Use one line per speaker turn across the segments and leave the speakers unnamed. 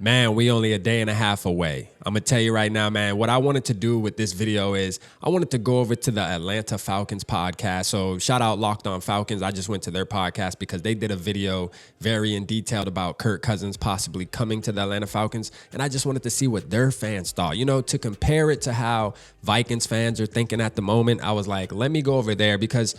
Man, we only a day and a half away. I'm going to tell you right now, man, what I wanted to do with this video is I wanted to go over to the Atlanta Falcons podcast. So shout out Locked On Falcons. I just went to their podcast because they did a video very in detail about Kirk Cousins possibly coming to the Atlanta Falcons. And I just wanted to see what their fans thought, to compare it to how Vikings fans are thinking at the moment. I was like, let me go over there because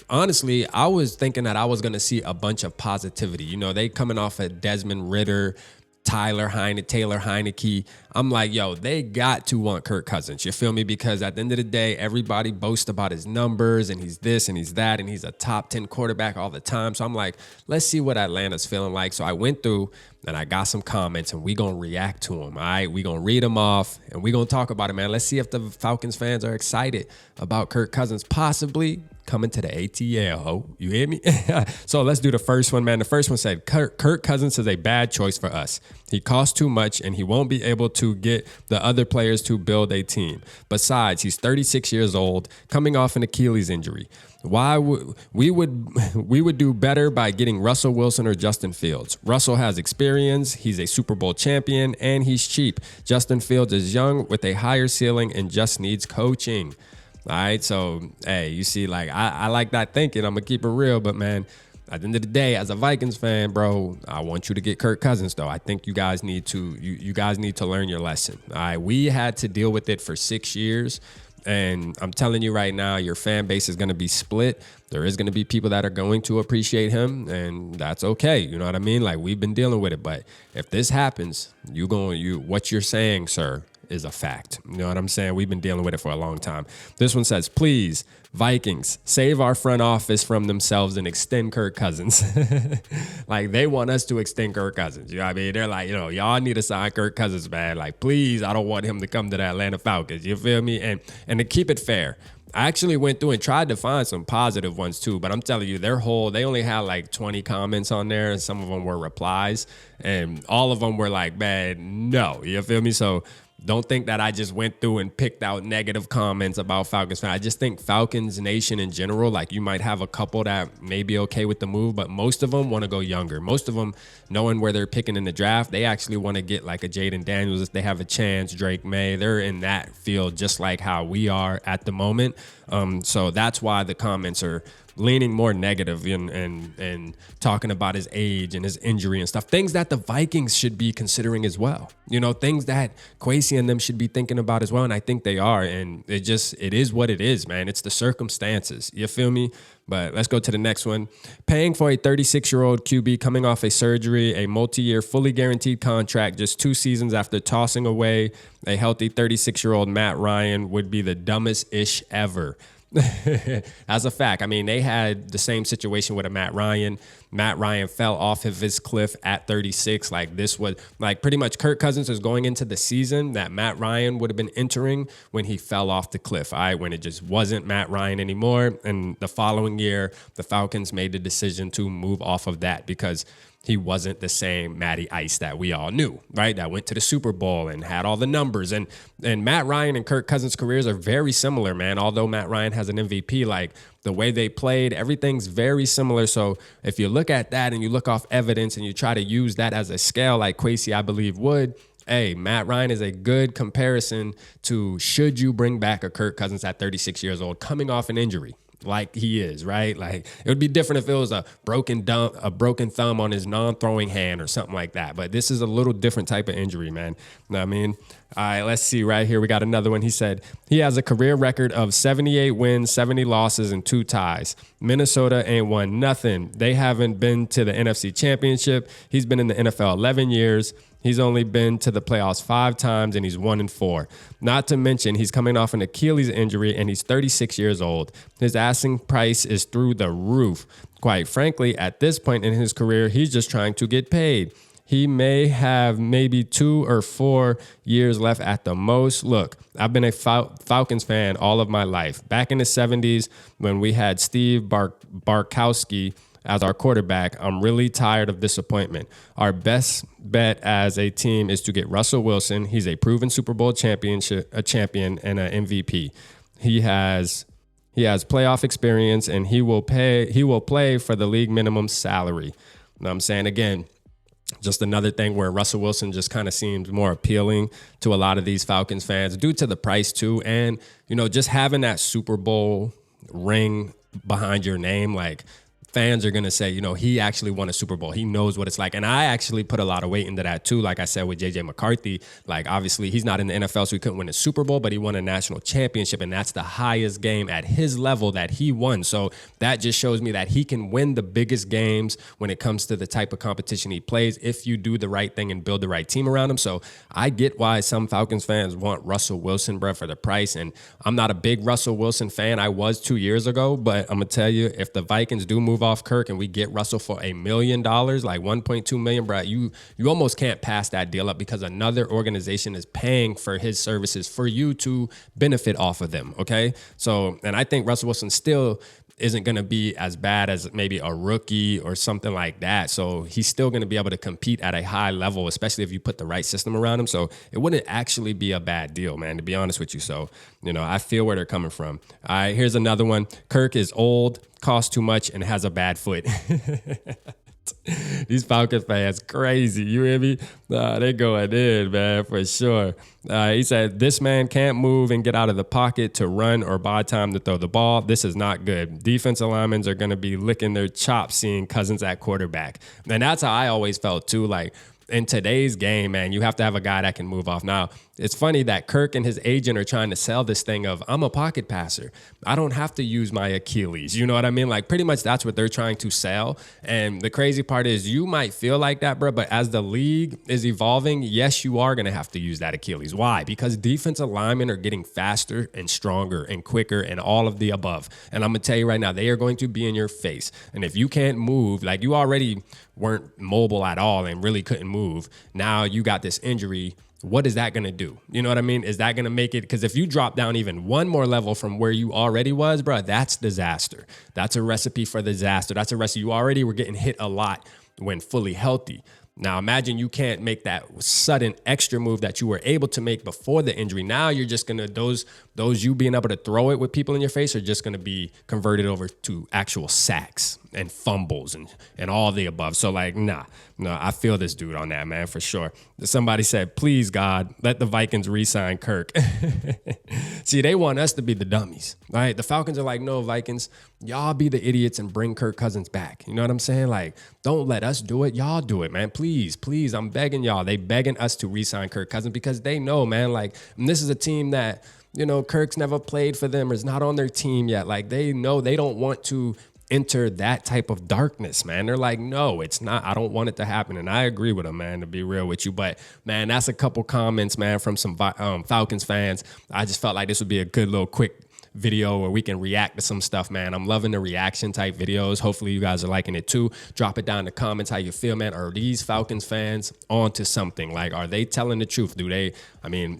honestly, I was thinking that I was going to see a bunch of positivity. They coming off of Desmond Ridder, Taylor Heineke. I'm like, yo, they got to want Kirk Cousins. You feel me? Because at the end of the day, everybody boasts about his numbers and he's this and he's that and he's a top 10 quarterback all the time. So I'm like, let's see what Atlanta's feeling like. So I went through and I got some comments and we going to react to them. All right, we going to read them off and we going to talk about it, man. Let's see if the Falcons fans are excited about Kirk Cousins possibly coming to the ATL, ho. You hear me? So let's do the first one, man. The first one said, Kirk Cousins is a bad choice for us. He costs too much and he won't be able to get the other players to build a team. Besides, he's 36 years old, coming off an Achilles injury. We would do better by getting Russell Wilson or Justin Fields. Russell has experience, he's a Super Bowl champion, and he's cheap. Justin Fields is young with a higher ceiling and just needs coaching. All right, so, hey, you see, like, I like that thinking. I'm going to keep it real, but, man, at the end of the day, as a Vikings fan, bro, I want you to get Kirk Cousins, though. I think you guys need to you guys need to learn your lesson. All right, we had to deal with it for 6 years, and I'm telling you right now, your fan base is going to be split. There is going to be people that are going to appreciate him, and that's okay. You know what I mean? Like, we've been dealing with it, but if this happens, what you're saying, sir, is a fact. You know what I'm saying? We've been dealing with it for a long time. This one says, please, Vikings, save our front office from themselves and extend Kirk Cousins. Like, they want us to extend Kirk Cousins. You know what I mean? They're like, y'all need to sign Kirk Cousins, man. Like, please, I don't want him to come to the Atlanta Falcons. You feel me? And to keep it fair, I actually went through and tried to find some positive ones too, but I'm telling you, they only had like 20 comments on there, and some of them were replies, and all of them were like, man, no. You feel me? So don't think that I just went through and picked out negative comments about Falcons fans. I just think Falcons Nation in general, like, you might have a couple that may be okay with the move, but most of them want to go younger. Most of them, knowing where they're picking in the draft, they actually want to get like a Jaden Daniels if they have a chance, Drake May. They're in that field just like how we are at the moment. So that's why the comments are leaning more negative and talking about his age and his injury and stuff. Things that the Vikings should be considering as well. Things that Kwesi and them should be thinking about as well. And I think they are. And it is what it is, man. It's the circumstances. You feel me? But let's go to the next one. Paying for a 36-year-old QB coming off a surgery, a multi-year, fully guaranteed contract just 2 seasons after tossing away a healthy 36-year-old Matt Ryan would be the dumbest ish ever. As a fact, I mean, they had the same situation with a Matt Ryan. Matt Ryan fell off of his cliff at 36. Like, this was like pretty much Kirk Cousins is going into the season that Matt Ryan would have been entering when he fell off the cliff. All right, when it just wasn't Matt Ryan anymore. And the following year, the Falcons made the decision to move off of that because he wasn't the same Matty Ice that we all knew, right? That went to the Super Bowl and had all the numbers. And Matt Ryan and Kirk Cousins' careers are very similar, man. Although Matt Ryan has an MVP, like, the way they played, everything's very similar. So if you look at that and you look off evidence and you try to use that as a scale like Kwesi, I believe, would, hey, Matt Ryan is a good comparison to should you bring back a Kirk Cousins at 36 years old coming off an injury like he is, right? Like, it would be different if it was a broken thumb on his non-throwing hand or something like that. But this is a little different type of injury, man. You know what I mean? All right, let's see right here. We got another one. He said he has a career record of 78 wins, 70 losses, and 2 ties. Minnesota ain't won nothing. They haven't been to the NFC Championship. He's been in the NFL 11 years. He's only been to the playoffs 5 times, and he's 1-4. Not to mention, he's coming off an Achilles injury, and he's 36 years old. His asking price is through the roof. Quite frankly, at this point in his career, he's just trying to get paid. He may have maybe 2 or 4 years left at the most. Look, I've been a Falcons fan all of my life. Back in the 70s, when we had Steve Barkowski as our quarterback, I'm really tired of disappointment. Our best bet as a team is to get Russell Wilson. He's a proven Super Bowl champion and an MVP. He has playoff experience, and he will play for the league minimum salary. You know what I'm saying? Again, Just another thing where Russell Wilson just kind of seems more appealing to a lot of these Falcons fans due to the price too. And, just having that Super Bowl ring behind your name, like, fans are going to say, he actually won a Super Bowl. He knows what it's like. And I actually put a lot of weight into that too. Like I said, with J.J. McCarthy, like obviously he's not in the NFL, so he couldn't win a Super Bowl, but he won a national championship. And that's the highest game at his level that he won. So that just shows me that he can win the biggest games when it comes to the type of competition he plays if you do the right thing and build the right team around him. So I get why some Falcons fans want Russell Wilson, bro, for the price. And I'm not a big Russell Wilson fan. I was 2 years ago, but I'm going to tell you, if the Vikings do move off Kirk and we get Russell for $1 million, like $1.2 million, bro, you almost can't pass that deal up because another organization is paying for his services for you to benefit off of them. Okay. So, and I think Russell Wilson still isn't going to be as bad as maybe a rookie or something like that. So he's still going to be able to compete at a high level, especially if you put the right system around him. So it wouldn't actually be a bad deal, man, to be honest with you. So, I feel where they're coming from. All right, here's another one. Kirk is old, costs too much, and has a bad foot. These Falcon fans crazy. You hear me? They going in, man, for sure. He said, this man can't move and get out of the pocket to run or buy time to throw the ball. This is not good. Defensive linemen are going to be licking their chops seeing Cousins at quarterback. And that's how I always felt too. Like, in today's game, man, you have to have a guy that can move off. Now, it's funny that Kirk and his agent are trying to sell this thing of, I'm a pocket passer. I don't have to use my Achilles. You know what I mean? Like, pretty much that's what they're trying to sell. And the crazy part is you might feel like that, bro, but as the league is evolving, yes, you are going to have to use that Achilles. Why? Because defensive linemen are getting faster and stronger and quicker and all of the above. And I'm going to tell you right now, they are going to be in your face. And if you can't move, like you already weren't mobile at all and really couldn't move, now you got this injury. What is that going to do? You know what I mean? Is that going to make it? Because if you drop down even one more level from where you already was, bro, that's disaster. That's a recipe for disaster. That's a recipe. You already were getting hit a lot when fully healthy. Now, imagine you can't make that sudden extra move that you were able to make before the injury. Now you're just going to, those you being able to throw it with people in your face are just going to be converted over to actual sacks and fumbles and all the above. So like, no, I feel this dude on that, man, for sure. Somebody said, please, God, let the Vikings re-sign Kirk. See, they want us to be the dummies, right? The Falcons are like, no, Vikings, y'all be the idiots and bring Kirk Cousins back. You know what I'm saying? Like, don't let us do it. Y'all do it, man. Please, I'm begging y'all. They begging us to re-sign Kirk Cousins because they know, man, like, this is a team that, Kirk's never played for them or is not on their team yet. Like, they know they don't want to enter that type of darkness, man. They're like, no, it's not. I don't want it to happen. And I agree with them, man, to be real with you. But, man, that's a couple comments, man, from some Falcons fans. I just felt like this would be a good little quick video where we can react to some stuff, man. I'm loving the reaction type videos. Hopefully you guys are liking it too. Drop it down in the comments how you feel, man. Are these Falcons fans onto something? Like, are they telling the truth?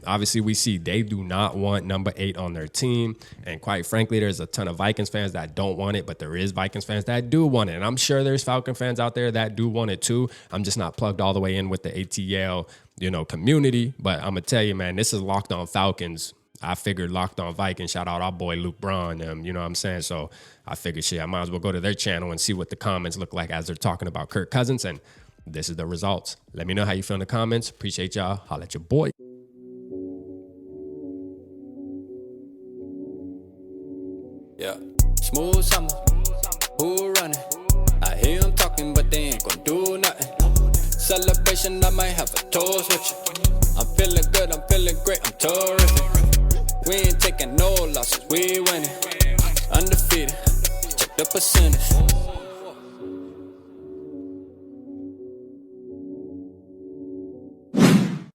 Obviously we see they do not want number 8 on their team. And quite frankly, there's a ton of Vikings fans that don't want it, but there is Vikings fans that do want it. And I'm sure there's Falcon fans out there that do want it too. I'm just not plugged all the way in with the ATL, community. But I'm going to tell you, man, this is Locked On Falcons. I figured Locked On Vikings, shout out our boy Luke Braun, you know what I'm saying? So I figured, I might as well go to their channel and see what the comments look like as they're talking about Kirk Cousins. And this is the results. Let me know how you feel in the comments. Appreciate y'all. Holla at your boy.
Yeah, smooth summer, who running? I hear them talking, but they ain't gonna do nothing. Celebration, I might have a toast with you. I'm feeling good, I'm feeling great, I'm terrific. We ain't taking no losses, we winning. Undefeated, check the percentage.